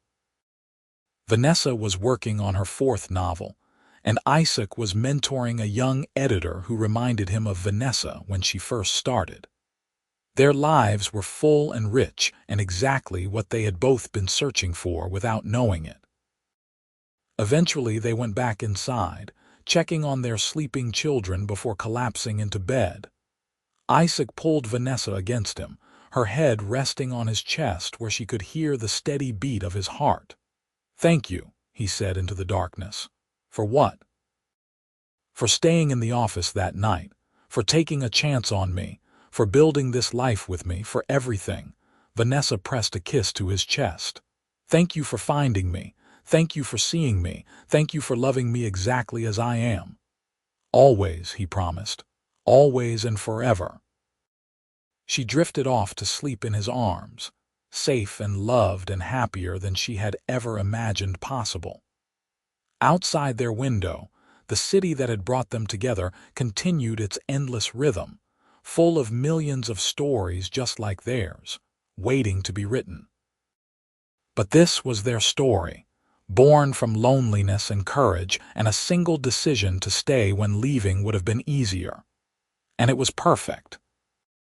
Vanessa was working on her fourth novel, and Isaac was mentoring a young editor who reminded him of Vanessa when she first started. Their lives were full and rich and exactly what they had both been searching for without knowing it. Eventually they went back inside, checking on their sleeping children before collapsing into bed. Isaac pulled Vanessa against him, her head resting on his chest where she could hear the steady beat of his heart. "Thank you," he said into the darkness. "For what?" "For staying in the office that night, for taking a chance on me, for building this life with me, for everything." Vanessa pressed a kiss to his chest. "Thank you for finding me. Thank you for seeing me. Thank you for loving me exactly as I am." "Always," he promised. "Always and forever." She drifted off to sleep in his arms, safe and loved and happier than she had ever imagined possible. Outside their window, the city that had brought them together continued its endless rhythm, full of millions of stories just like theirs, waiting to be written. But this was their story, born from loneliness and courage and a single decision to stay when leaving would have been easier. And it was perfect.